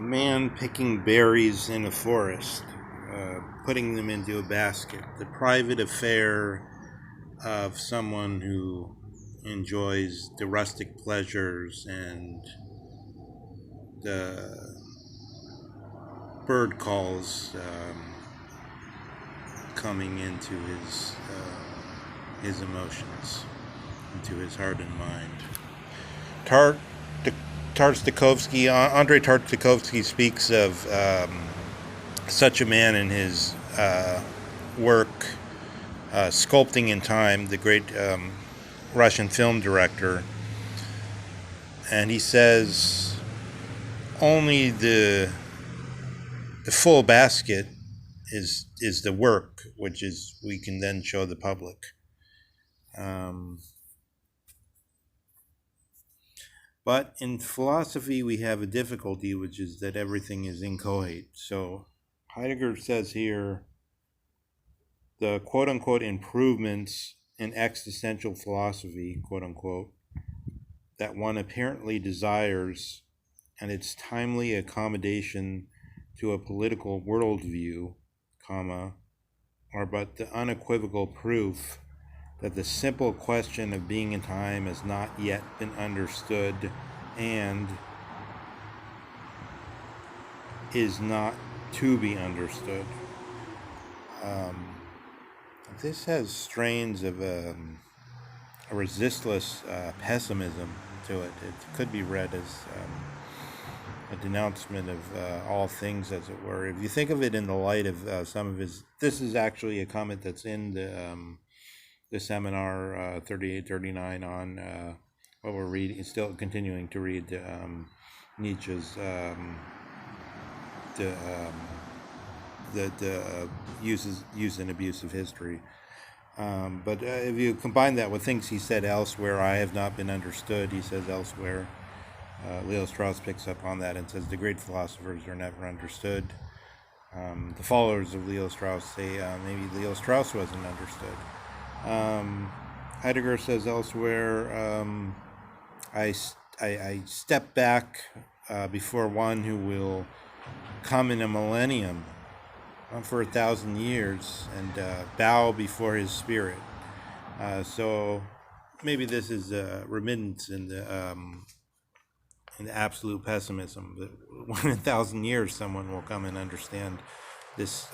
Man picking berries in a forest, putting them into a basket, the private affair of someone who enjoys the rustic pleasures and the bird calls coming into his emotions, into his heart and mind. Tart Andrei Tartakovsky speaks of such a man in his work, Sculpting in Time, the great Russian film director, and he says only the full basket is the work, which is we can then show the public. But in philosophy, we have a difficulty, which is that everything is inchoate. So Heidegger says here, the quote-unquote improvements in existential philosophy, quote-unquote, that one apparently desires, and its timely accommodation to a political worldview, comma, are but the unequivocal proof that the simple question of being in time has not yet been understood and is not to be understood. This has strains of a resistless pessimism to it. It could be read as a denouncement of all things, as it were. If you think of it in the light of some of his, this is actually a comment that's in the seminar 3839 on what we're reading, still continuing to read Nietzsche's the use and abuse of history. But if you combine that with things he said elsewhere, I have not been understood, he says elsewhere. Leo Strauss picks up on that and says the great philosophers are never understood. The followers of Leo Strauss say maybe Leo Strauss wasn't understood. Heidegger says elsewhere, I step back before one who will come in a millennium, for 1,000 years, and bow before his spirit. So maybe this is a remittance in the absolute pessimism that in 1,000 years someone will come and understand this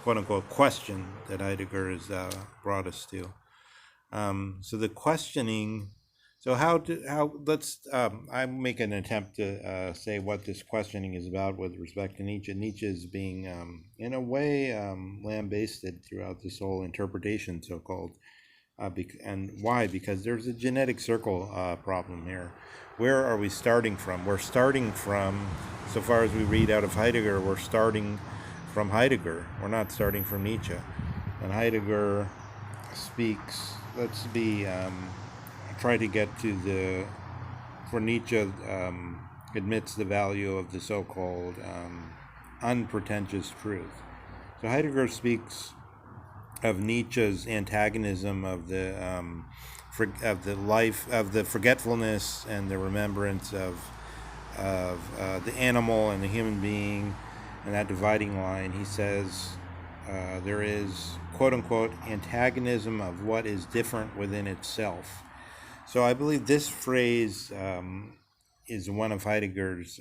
quote-unquote question that Heidegger has brought us to. So the questioning. So let's I make an attempt to say what this questioning is about with respect to Nietzsche. Nietzsche is being, in a way, lambasted throughout this whole interpretation, so-called. And why? Because there's a genetic circle problem here. Where are we starting from? We're starting from, so far as we read out of Heidegger, we're starting from Heidegger. We're not starting from Nietzsche. And Heidegger speaks, let's be... try to get to for Nietzsche admits the value of the so-called unpretentious truth. So Heidegger speaks of Nietzsche's antagonism of the life, of the forgetfulness and the remembrance of the animal and the human being, and that dividing line. He says there is, quote-unquote, antagonism of what is different within itself. So I believe this phrase is one of Heidegger's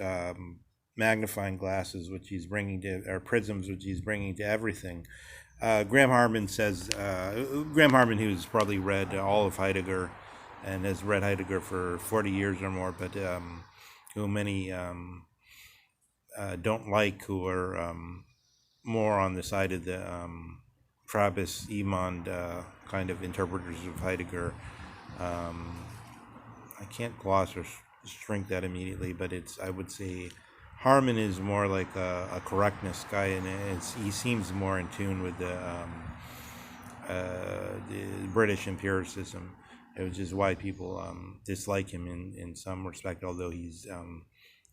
magnifying glasses, which he's bringing to, or prisms, which he's bringing to everything. Graham Harman says, Graham Harman, who's probably read all of Heidegger and has read Heidegger for 40 years or more, but who many don't like, who are more on the side of the Trappist, Emond kind of interpreters of Heidegger. I can't gloss or shrink that immediately, but I would say Harman is more like a correctness guy, and he seems more in tune with the British empiricism, which is why people dislike him in some respect, although he's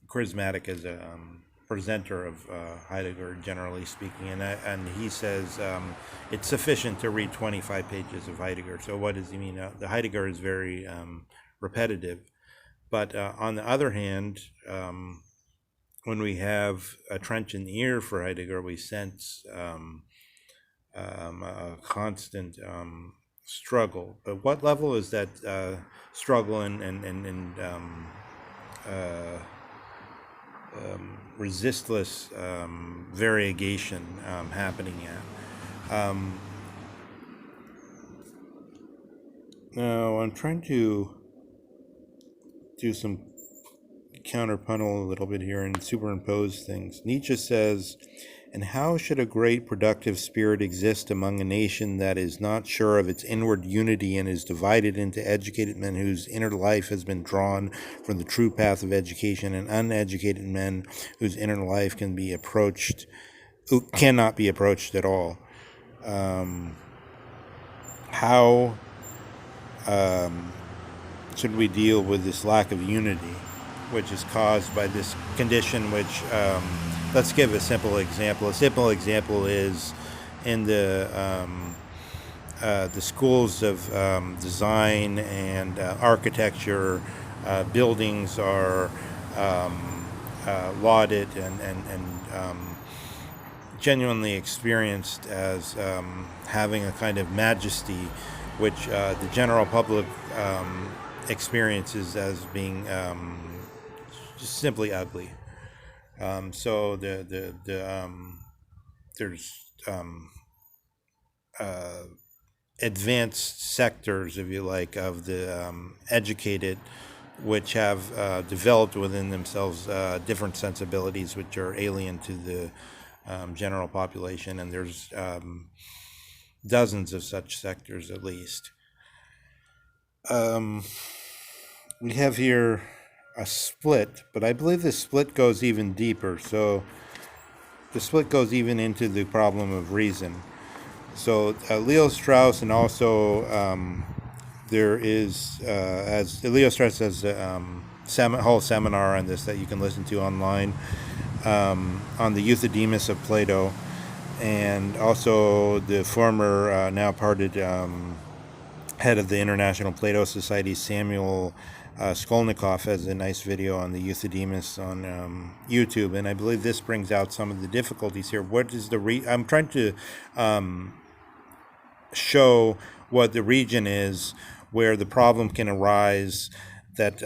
charismatic as a presenter of Heidegger, generally speaking. And he says it's sufficient to read 25 pages of Heidegger. So what does he mean? The Heidegger is very repetitive. But on the other hand, when we have a trenchant ear for Heidegger, we sense a constant struggle. But what level is that struggle and uh, resistless variegation happening at? Now, I'm trying to do some counterpuntal a little bit here and superimpose things. Nietzsche says, "And how should a great productive spirit exist among a nation that is not sure of its inward unity and is divided into educated men whose inner life has been drawn from the true path of education, and uneducated men whose inner life cannot be approached at all? How should we deal with this lack of unity, which is caused by this condition, which, let's give a simple example. A simple example is in the schools of design and architecture, buildings are lauded and genuinely experienced as having a kind of majesty, which the general public experiences as being just simply ugly. So there's advanced sectors, if you like, of the educated, which have developed within themselves different sensibilities which are alien to the general population, and there's dozens of such sectors at least. We have here a split, but I believe the split goes even deeper. So the split goes even into the problem of reason. So Leo Strauss, and also there is, as Leo Strauss has a whole seminar on this that you can listen to online, on the Euthydemus of Plato, and also the former, now parted head of the International Plato Society, Samuel Skolnikov, has a nice video on the Euthydemus on YouTube, and I believe this brings out some of the difficulties here. What is the I'm trying to show what the region is where the problem can arise, that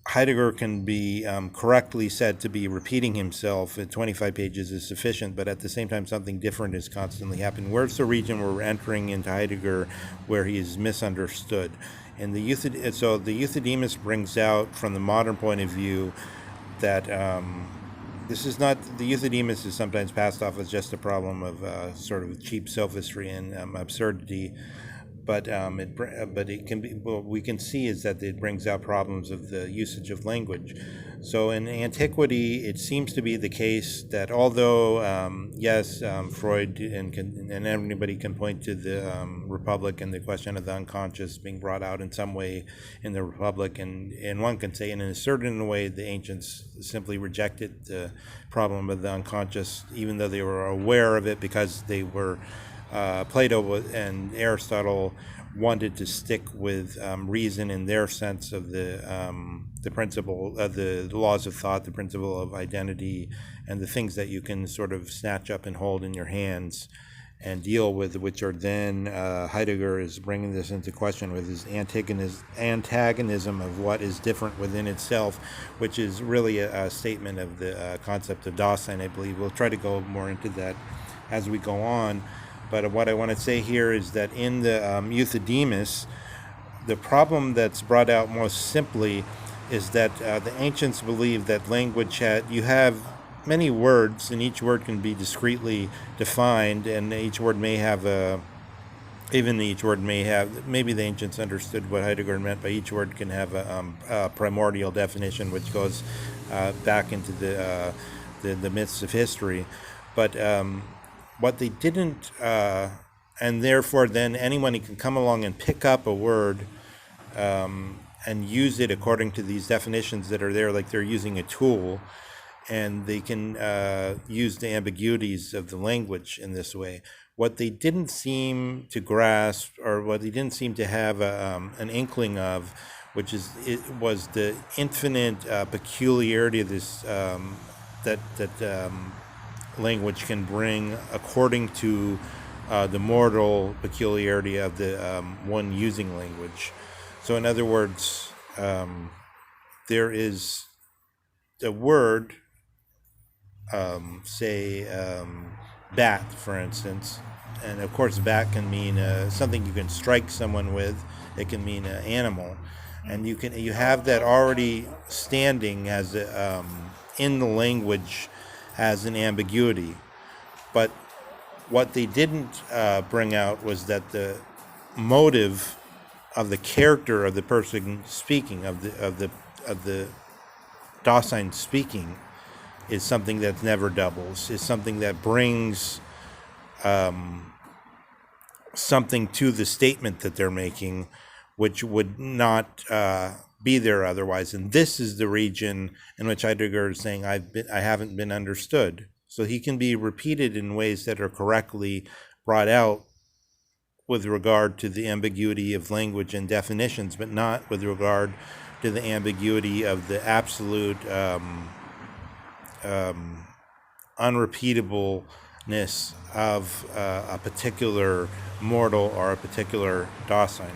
Heidegger can be correctly said to be repeating himself. At 25 pages is sufficient, but at the same time something different is constantly happening. Where's the region where we're entering into Heidegger where he is misunderstood? And so the Euthydemus brings out, from the modern point of view, that this is not, the Euthydemus is sometimes passed off as just a problem of sort of cheap sophistry and absurdity, but it can be, what we can see is that it brings out problems of the usage of language. So in antiquity, it seems to be the case that although yes, Freud and anybody can point to the Republic and the question of the unconscious being brought out in some way in the Republic, and one can say in a certain way the ancients simply rejected the problem of the unconscious, even though they were aware of it, because they were Plato and Aristotle wanted to stick with reason in their sense of the principle of the laws of thought, the principle of identity, and the things that you can sort of snatch up and hold in your hands and deal with, which are then Heidegger is bringing this into question with his antagonism of what is different within itself, which is really a statement of the concept of Dasein, I believe. We'll try to go more into that as we go on. But what I want to say here is that in the Euthydemus, the problem that's brought out most simply is that the ancients believed that language you have many words, and each word can be discretely defined, and each word may have maybe the ancients understood what Heidegger meant by each word can have a primordial definition, which goes back into the myths of history. But what they didn't, and therefore then anyone can come along and pick up a word and use it according to these definitions that are there, like they're using a tool, and they can use the ambiguities of the language in this way. What they didn't seem to grasp, or what they didn't seem to have an inkling of, which is it was the infinite peculiarity of this that language can bring according to the mortal peculiarity of the one using language. So, in other words, there is a word, say bat, for instance, and of course, bat can mean something you can strike someone with. It can mean an animal, and you have that already standing as in the language as an ambiguity. But what they didn't bring out was that the motive of the character of the person speaking, of the Dasein speaking, is something that never doubles. Is something that brings something to the statement that they're making, which would not be there otherwise. And this is the region in which Heidegger is saying I haven't been understood. So he can be repeated in ways that are correctly brought out with regard to the ambiguity of language and definitions, but not with regard to the ambiguity of the absolute unrepeatableness of a particular mortal or a particular Dasein.